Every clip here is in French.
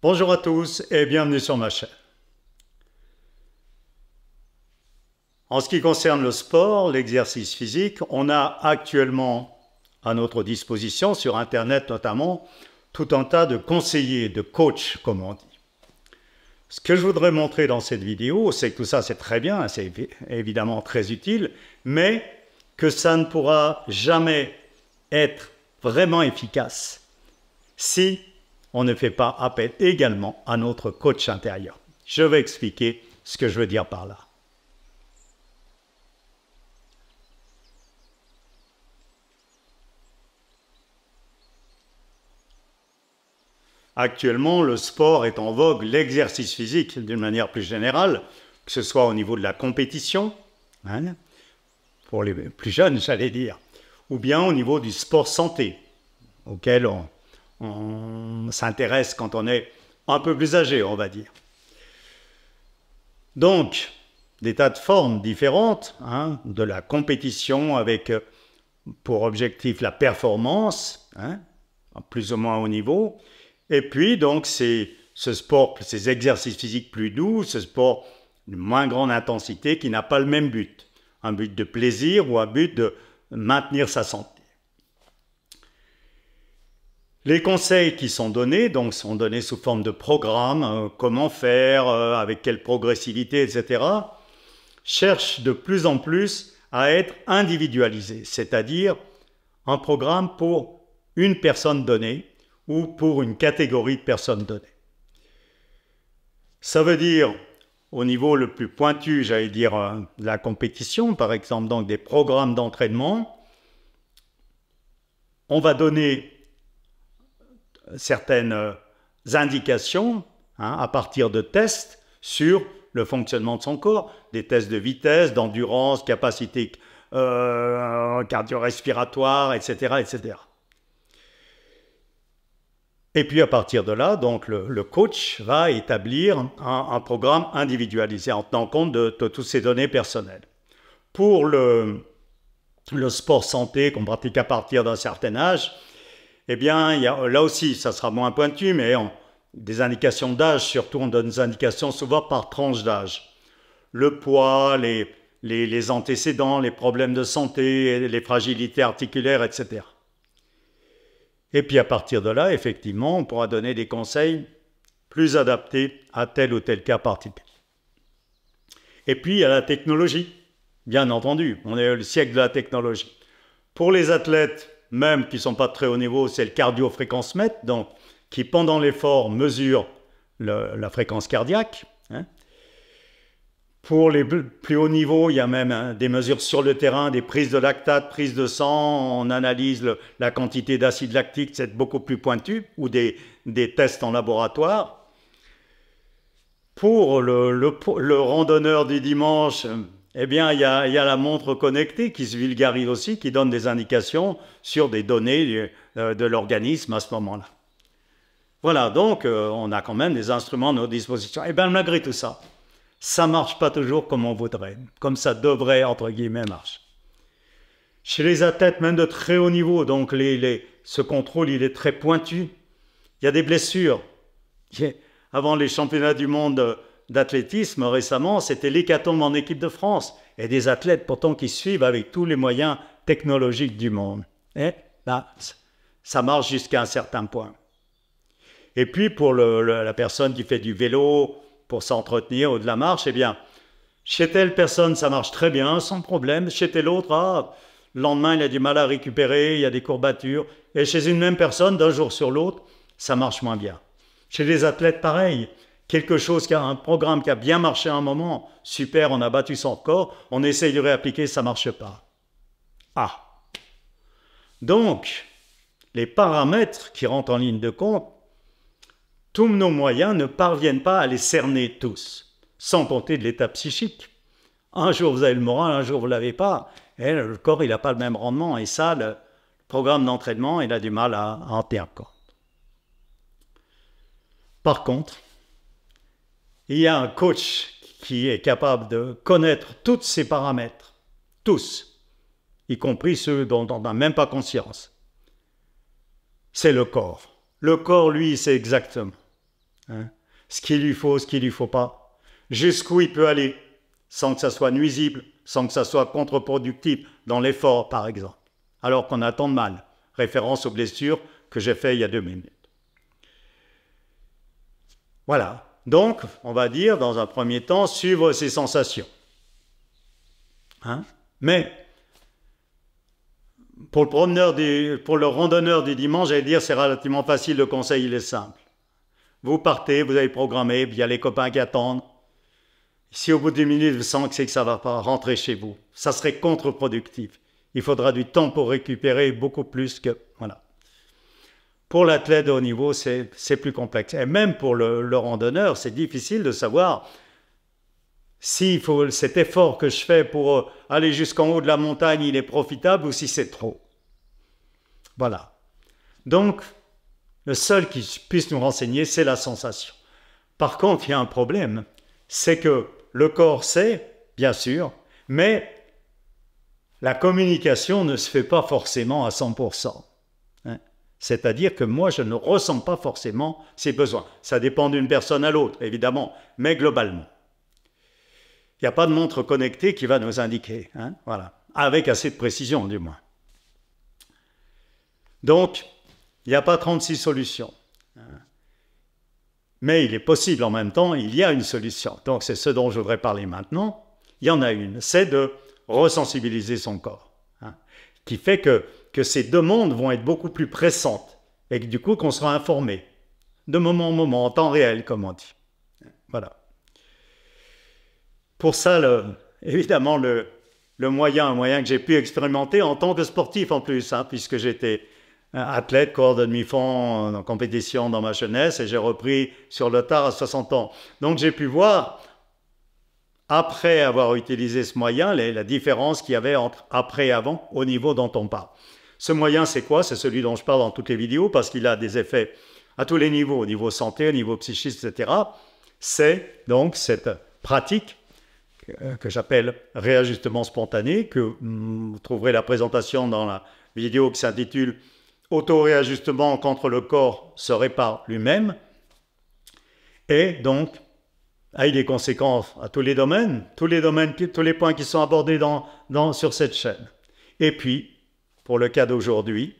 Bonjour à tous et bienvenue sur ma chaîne. En ce qui concerne le sport, l'exercice physique, on a actuellement à notre disposition, sur Internet notamment, tout un tas de conseillers, de coachs, comme on dit. Ce que je voudrais montrer dans cette vidéo, c'est que tout ça c'est très bien, c'est évidemment très utile, mais que ça ne pourra jamais être vraiment efficace si on ne fait pas appel également à notre coach intérieur. Je vais expliquer ce que je veux dire par là. Actuellement, le sport est en vogue, l'exercice physique d'une manière plus générale, que ce soit au niveau de la compétition, hein, pour les plus jeunes, j'allais dire, ou bien au niveau du sport santé, auquel on s'intéresse quand on est un peu plus âgé, on va dire. Donc, des tas de formes différentes, hein, de la compétition avec pour objectif la performance, hein, plus ou moins haut niveau, et puis donc ce sport, ces exercices physiques plus doux, ce sport de moins grande intensité qui n'a pas le même but, un but de plaisir ou un but de maintenir sa santé. Les conseils qui sont donnés, donc, sont donnés sous forme de programme, comment faire, avec quelle progressivité, etc., cherchent de plus en plus à être individualisés, c'est-à-dire un programme pour une personne donnée ou pour une catégorie de personnes données. Ça veut dire, au niveau le plus pointu, j'allais dire, de la compétition, par exemple, donc des programmes d'entraînement, on va donner certaines indications, hein, à partir de tests sur le fonctionnement de son corps, des tests de vitesse, d'endurance, capacité cardio-respiratoire, etc., etc. Et puis à partir de là, donc le coach va établir un programme individualisé en tenant compte de toutes ces données personnelles. Pour le sport santé qu'on pratique à partir d'un certain âge, eh bien, là aussi, ça sera moins pointu, mais des indications d'âge, surtout on donne des indications souvent par tranche d'âge. Le poids, les antécédents, les problèmes de santé, les fragilités articulaires, etc. Et puis à partir de là, effectivement, on pourra donner des conseils plus adaptés à tel ou tel cas particulier. Et puis il y a la technologie, bien entendu, on est au siècle de la technologie. Pour les athlètes, même qui ne sont pas de très haut niveau, c'est le cardio-fréquence-mètre, donc qui pendant l'effort mesure la fréquence cardiaque. Hein. Pour les plus hauts niveaux, il y a même des mesures sur le terrain, des prises de lactate, prises de sang, on analyse la quantité d'acide lactique, c'est beaucoup plus pointu, ou des tests en laboratoire. Pour le randonneur du dimanche, eh bien, il y a la montre connectée qui se vulgarise aussi, qui donne des indications sur des données de l'organisme à ce moment-là. Voilà, donc on a quand même des instruments à notre disposition. Et bien, malgré tout ça, ça ne marche pas toujours comme on voudrait, comme ça devrait, entre guillemets, marcher. Chez les athlètes, même de très haut niveau, donc ce contrôle, il est très pointu. Il y a des blessures. Avant les championnats du monde d'athlétisme, récemment, c'était l'hécatombe en équipe de France. Et des athlètes, pourtant, qui suivent avec tous les moyens technologiques du monde. Et là, ça marche jusqu'à un certain point. Et puis, pour la personne qui fait du vélo, pour s'entretenir ou de la marche, eh bien, chez telle personne, ça marche très bien, sans problème. Chez telle autre, le lendemain, il a du mal à récupérer, il y a des courbatures. Et chez une même personne, d'un jour sur l'autre, ça marche moins bien. Chez les athlètes, pareil. Un programme qui a bien marché à un moment, super, on a battu son record, on essaye de réappliquer, ça ne marche pas. Ah. Donc, les paramètres qui rentrent en ligne de compte, tous nos moyens ne parviennent pas à les cerner tous, sans compter de l'état psychique. Un jour, vous avez le moral, un jour, vous ne l'avez pas. Et le corps, il n'a pas le même rendement. Et ça, le programme d'entraînement, il a du mal à en tenir compte. Par contre, il y a un coach qui est capable de connaître tous ces paramètres, tous, y compris ceux dont on n'a même pas conscience. C'est le corps. Le corps, lui, c'est exactement. hein, ce qu'il lui faut, ce qu'il lui faut pas, jusqu'où il peut aller, sans que ça soit nuisible, sans que ça soit contre-productif dans l'effort, par exemple, alors qu'on a tant de mal. Référence aux blessures que j'ai fait il y a 2 minutes. Voilà. Donc, on va dire, dans un premier temps, suivre ses sensations. Hein? Mais, pour le randonneur du dimanche, j'allais dire, c'est relativement facile, le conseil, il est simple. Vous partez, vous avez programmé, il y a les copains qui attendent. Si au bout de 10 minutes, vous sentez que ça ne va pas, rentrer chez vous. Ça serait contre-productif. Il faudra du temps pour récupérer, beaucoup plus que... Voilà. Pour l'athlète de haut niveau, c'est plus complexe. Et même pour le randonneur, c'est difficile de savoir si cet effort que je fais pour aller jusqu'en haut de la montagne, il est profitable ou si c'est trop. Voilà. Donc, le seul qui puisse nous renseigner, c'est la sensation. Par contre, il y a un problème, c'est que le corps sait, bien sûr, mais la communication ne se fait pas forcément à 100%. C'est-à-dire que moi, je ne ressens pas forcément ces besoins. Ça dépend d'une personne à l'autre, évidemment, mais globalement. Il n'y a pas de montre connectée qui va nous indiquer, hein, voilà, avec assez de précision, du moins. Donc, il n'y a pas 36 solutions. Mais il est possible en même temps, il y a une solution. Donc, c'est ce dont je voudrais parler maintenant. Il y en a une, c'est de resensibiliser son corps, hein, qui fait que ces demandes vont être beaucoup plus pressantes et que du coup qu'on sera informé de moment en moment, en temps réel, comme on dit. Voilà. Pour ça, évidemment, un moyen que j'ai pu expérimenter en tant que sportif en plus, hein, puisque j'étais athlète, corps de demi-fond en compétition dans ma jeunesse et j'ai repris sur le tard à 60 ans. Donc j'ai pu voir, après avoir utilisé ce moyen, la différence qu'il y avait entre après et avant au niveau dont on parle. Ce moyen, c'est quoi? C'est celui dont je parle dans toutes les vidéos parce qu'il a des effets à tous les niveaux, au niveau santé, au niveau psychique, etc. C'est donc cette pratique que j'appelle réajustement spontané, que vous trouverez la présentation dans la vidéo qui s'intitule « Auto-réajustement quand le corps se répare lui-même ». Et donc, avec des conséquences à tous les domaines, tous les points qui sont abordés sur cette chaîne. Et puis, pour le cas d'aujourd'hui,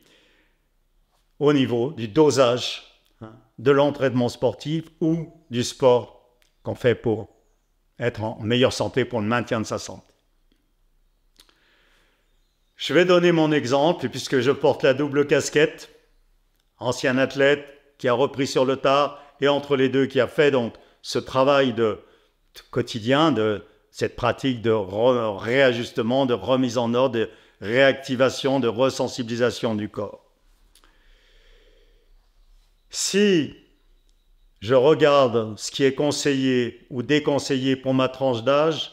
au niveau du dosage, hein, de l'entraînement sportif ou du sport qu'on fait pour être en meilleure santé, pour le maintien de sa santé. Je vais donner mon exemple, puisque je porte la double casquette, ancien athlète qui a repris sur le tard, et entre les deux qui a fait donc ce travail de quotidien, de cette pratique de réajustement, de remise en ordre, de réactivation, de resensibilisation du corps. Si je regarde ce qui est conseillé ou déconseillé pour ma tranche d'âge,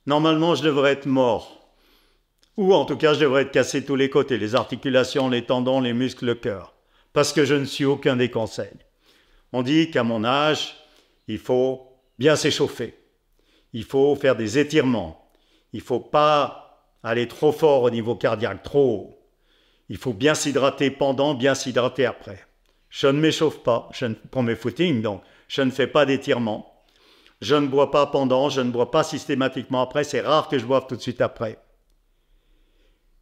normalement je devrais être mort. Ou en tout cas je devrais être cassé de tous les côtés, les articulations, les tendons, les muscles, le cœur. Parce que je ne suis aucun des conseils. On dit qu'à mon âge, il faut bien s'échauffer. Il faut faire des étirements. Il ne faut pas aller trop fort au niveau cardiaque, trop haut. Il faut bien s'hydrater pendant, bien s'hydrater après. Je ne m'échauffe pas pour mes footings, donc je ne fais pas d'étirements. Je ne bois pas pendant, je ne bois pas systématiquement après. C'est rare que je boive tout de suite après.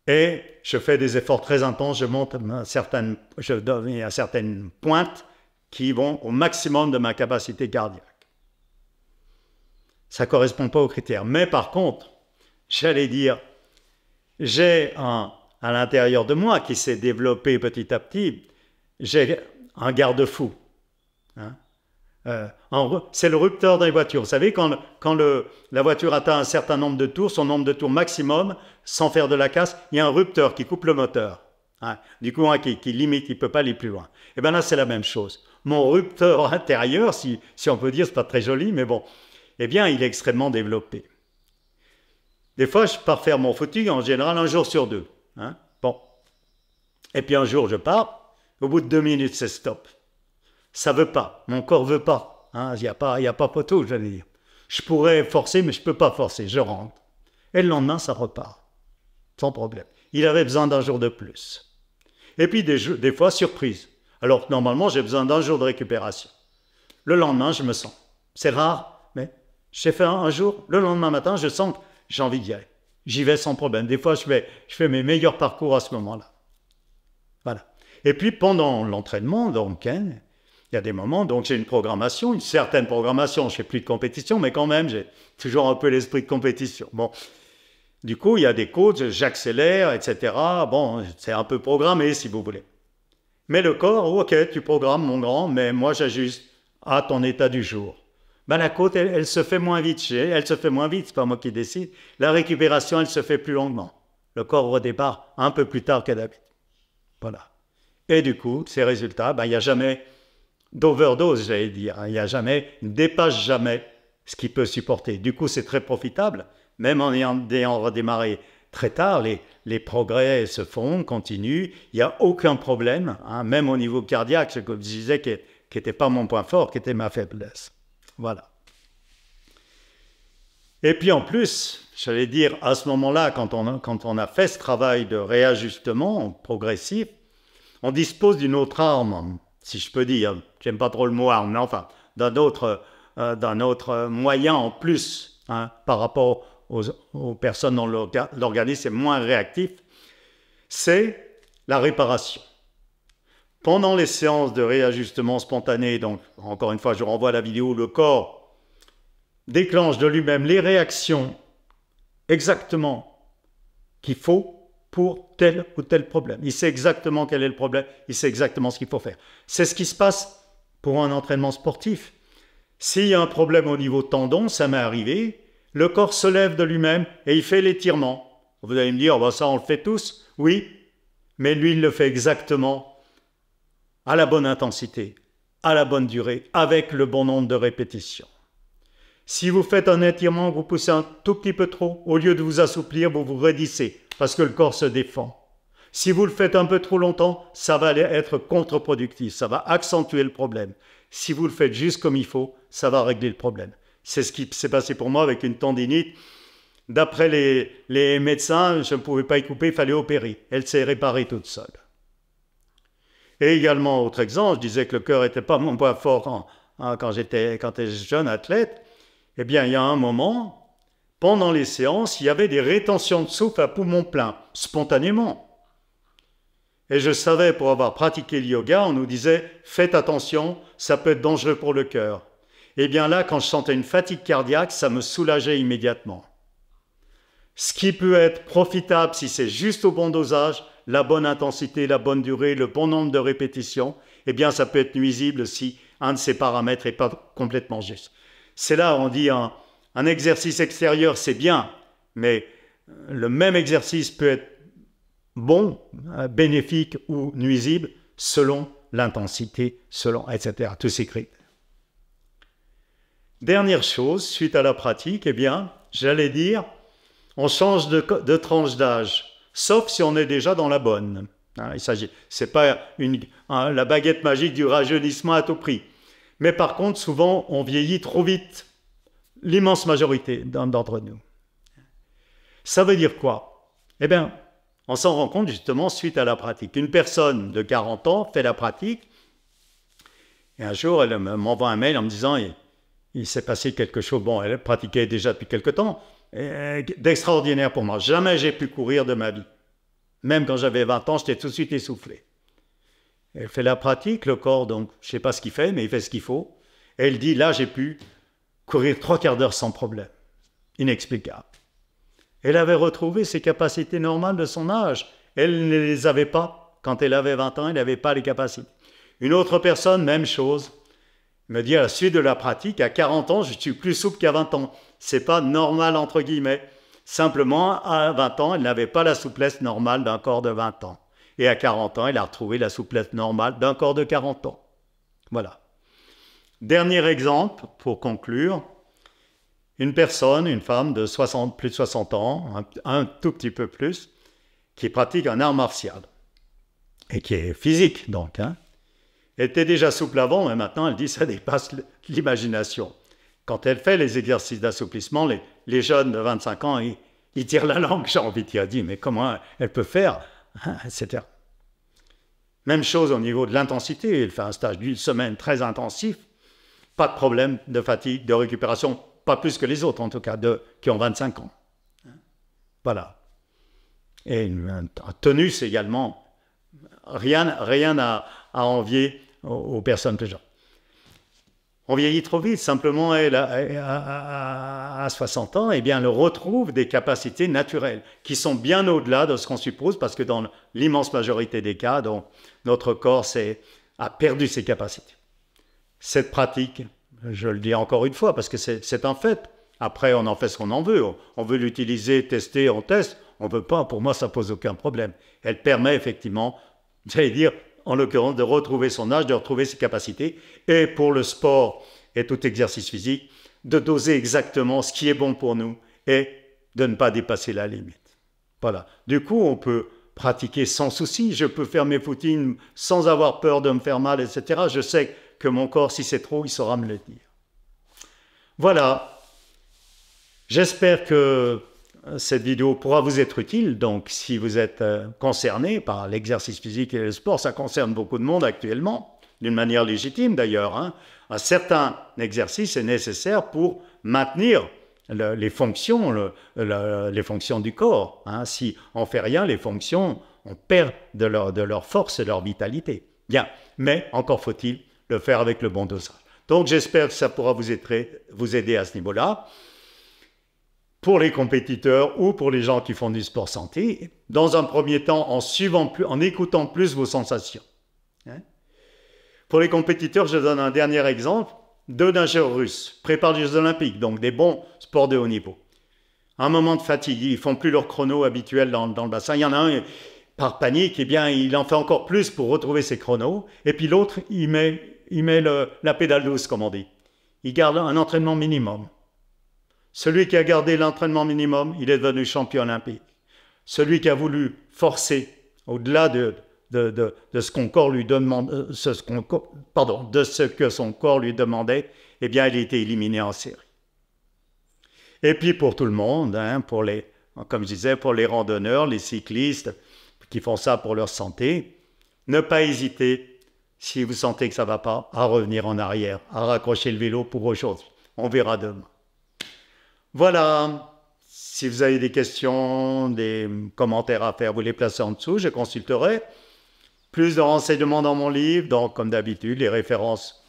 Et je fais des efforts très intenses, je monte je donne à certaines pointes qui vont au maximum de ma capacité cardiaque. Ça ne correspond pas aux critères. Mais par contre, j'allais dire, j'ai à l'intérieur de moi qui s'est développé petit à petit, j'ai un garde-fou. Hein? C'est le rupteur dans les voitures. Vous savez, quand la voiture atteint un certain nombre de tours, son nombre de tours maximum, sans faire de la casse, il y a un rupteur qui coupe le moteur. Hein? Du coup, qui limite, il ne peut pas aller plus loin. Et bien là, c'est la même chose. Mon rupteur intérieur, si on peut dire, ce n'est pas très joli, mais bon, eh bien, il est extrêmement développé. Des fois, je pars faire mon footing, en général, 1 jour sur 2. Hein? Bon. Et puis un jour, je pars, au bout de 2 minutes, c'est stop. Ça ne veut pas, mon corps ne veut pas. Hein? Il n'y a pas poteau, j'allais dire. Je pourrais forcer, mais je ne peux pas forcer, je rentre. Et le lendemain, ça repart, sans problème. Il avait besoin d'1 jour de plus. Et puis des fois, surprise. Alors que normalement, j'ai besoin d'1 jour de récupération. le lendemain, je me sens. C'est rare, mais j'ai fait un jour, le lendemain matin, je sens que j'ai envie d'y aller. J'y vais sans problème. Des fois, je fais mes meilleurs parcours à ce moment-là. Voilà. Et puis, pendant l'entraînement, donc, hein, il y a des moments, donc j'ai une programmation, une certaine programmation. Je ne fais plus de compétition, mais quand même, j'ai toujours un peu l'esprit de compétition. Bon, du coup, il y a des coachs, j'accélère, etc. Bon, c'est un peu programmé, si vous voulez. Mais le corps, ok, tu programmes, mon grand, mais moi, j'ajuste à ton état du jour. Ben, la côte, elle se fait moins vite. Elle se fait moins vite, c'est pas moi qui décide. La récupération, elle se fait plus longuement. Le corps redépart un peu plus tard qu'à d'habitude. Voilà. Et du coup, ces résultats, ben, il n'y a jamais d'overdose, j'allais dire. Il n'y a jamais, il ne dépasse jamais ce qu'il peut supporter. Du coup, c'est très profitable. Même en ayant redémarré très tard, les progrès se font, continuent. Il n'y a aucun problème, hein, même au niveau cardiaque, ce que je disais qui n'était pas mon point fort, qui était ma faiblesse. Voilà. Et puis en plus, j'allais dire, à ce moment-là, quand on a fait ce travail de réajustement progressif, on dispose d'une autre arme, si je peux dire. J'aime pas trop le mot arme, mais enfin, d'un autre moyen en plus, hein, par rapport aux personnes dont l'organisme est moins réactif, c'est la réparation. Pendant les séances de réajustement spontané, donc encore une fois, je renvoie à la vidéo, le corps déclenche de lui-même les réactions exactement qu'il faut pour tel ou tel problème. Il sait exactement quel est le problème, il sait exactement ce qu'il faut faire. C'est ce qui se passe pour un entraînement sportif. S'il y a un problème au niveau tendon, ça m'est arrivé, le corps se lève de lui-même et il fait l'étirement. Vous allez me dire, oh ben ça on le fait tous, oui, mais lui il le fait exactement à la bonne intensité, à la bonne durée, avec le bon nombre de répétitions. Si vous faites un étirement, vous poussez un tout petit peu trop, au lieu de vous assouplir, vous vous raidissez, parce que le corps se défend. Si vous le faites un peu trop longtemps, ça va être contre-productif, ça va accentuer le problème. Si vous le faites juste comme il faut, ça va régler le problème. C'est ce qui s'est passé pour moi avec une tendinite. D'après les médecins, je ne pouvais pas y couper, il fallait opérer. Elle s'est réparée toute seule. Et également, autre exemple, je disais que le cœur n'était pas mon point fort quand j'étais jeune athlète. Eh bien, il y a un moment, pendant les séances, il y avait des rétentions de souffle à poumon plein, spontanément. Et je savais, pour avoir pratiqué le yoga, on nous disait « Faites attention, ça peut être dangereux pour le cœur ». Eh bien là, quand je sentais une fatigue cardiaque, ça me soulageait immédiatement. Ce qui peut être profitable si c'est juste au bon dosage, la bonne intensité, la bonne durée, le bon nombre de répétitions, eh bien ça peut être nuisible si un de ces paramètres n'est pas complètement juste. C'est là où on dit un exercice extérieur, c'est bien, mais le même exercice peut être bon, bénéfique ou nuisible selon l'intensité, selon, etc. Tous ces critères. Dernière chose, suite à la pratique, eh bien, j'allais dire, on change de tranche d'âge, sauf si on est déjà dans la bonne. C'est pas la baguette magique du rajeunissement à tout prix. Mais par contre, souvent, on vieillit trop vite. L'immense majorité d'entre nous. Ça veut dire quoi? Eh bien, on s'en rend compte justement suite à la pratique. Une personne de 40 ans fait la pratique, et un jour, elle m'envoie un mail en me disant il s'est passé quelque chose. Bon, elle pratiquait déjà depuis quelque temps, d'extraordinaire pour moi. Jamais j'ai pu courir de ma vie. Même quand j'avais 20 ans, j'étais tout de suite essoufflé. Elle fait la pratique, le corps, donc, je ne sais pas ce qu'il fait, mais il fait ce qu'il faut. Et elle dit, là, j'ai pu courir 3 quarts d'heure sans problème. Inexplicable. Elle avait retrouvé ses capacités normales de son âge. Elle ne les avait pas. Quand elle avait 20 ans, elle n'avait pas les capacités. Une autre personne, même chose, me dit à la suite de la pratique, à 40 ans, je suis plus souple qu'à 20 ans. C'est pas normal, entre guillemets. Simplement, à 20 ans, elle n'avait pas la souplesse normale d'un corps de 20 ans. Et à 40 ans, elle a retrouvé la souplesse normale d'un corps de 40 ans. Voilà. Dernier exemple, pour conclure. Une personne, une femme de plus de 60 ans, un tout petit peu plus, qui pratique un art martial. Et qui est physique, donc. Elle était déjà souple avant, mais maintenant, elle dit que ça dépasse l'imagination. Quand elle fait les exercices d'assouplissement, les jeunes de 25 ans, ils tirent la langue, j'ai envie de dire, mais comment elle peut faire, etc. Même chose au niveau de l'intensité, elle fait un stage d'une semaine très intensif pas de problème de fatigue, de récupération, pas plus que les autres en tout cas, qui ont 25 ans. Voilà. Et une tonus également, rien à envier aux personnes plus jeunes. On vieillit trop vite, simplement à 60 ans, eh bien, elle retrouve des capacités naturelles qui sont bien au-delà de ce qu'on suppose, parce que dans l'immense majorité des cas, donc, notre corps a perdu ses capacités. Cette pratique, je le dis encore une fois, parce que c'est un fait. Après, on en fait ce qu'on en veut. On veut l'utiliser, tester, on teste. On ne veut pas, pour moi, ça ne pose aucun problème. Elle permet effectivement, j'allais dire, en l'occurrence, de retrouver son âge, de retrouver ses capacités. Et pour le sport et tout exercice physique, de doser exactement ce qui est bon pour nous et de ne pas dépasser la limite. Voilà. Du coup, on peut pratiquer sans souci. Je peux faire mes footings sans avoir peur de me faire mal, etc. Je sais que mon corps, si c'est trop, il saura me le dire. Voilà. J'espère que cette vidéo pourra vous être utile. Donc, si vous êtes concerné par l'exercice physique et le sport, ça concerne beaucoup de monde actuellement, d'une manière légitime d'ailleurs. Hein. Un certain exercice est nécessaire pour maintenir les fonctions du corps. Hein. Si on ne fait rien, les fonctions, on perd de leur force et de leur vitalité. Bien, mais encore faut-il le faire avec le bon dosage. Donc, j'espère que ça pourra vous aider à ce niveau-là. Pour les compétiteurs ou pour les gens qui font du sport santé, dans un premier temps, en écoutant plus vos sensations. Hein. Pour les compétiteurs, je donne un dernier exemple. 2 nageurs russes préparent les Jeux Olympiques, donc des bons sports de haut niveau. À un moment de fatigue, ils ne font plus leur chrono habituel dans le bassin. Il y en a un, par panique, eh bien, il en fait encore plus pour retrouver ses chronos. Et puis l'autre, il met la pédale douce, comme on dit. Il garde un entraînement minimum. Celui qui a gardé l'entraînement minimum, il est devenu champion olympique. Celui qui a voulu forcer au-delà de ce qu'on corps lui demande, de ce que son corps lui demandait, eh bien, il a été éliminé en série. Et puis pour tout le monde, hein, comme je disais, pour les randonneurs, les cyclistes qui font ça pour leur santé, ne pas hésiter, si vous sentez que ça ne va pas, à revenir en arrière, à raccrocher le vélo pour aujourd'hui. On verra demain. Voilà, si vous avez des questions, des commentaires à faire, vous les placez en dessous, je consulterai. Plus de renseignements dans mon livre, donc comme d'habitude, les références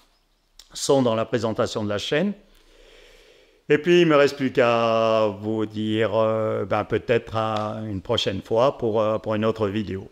sont dans la présentation de la chaîne. Et puis, il ne me reste plus qu'à vous dire peut-être à une prochaine fois pour une autre vidéo.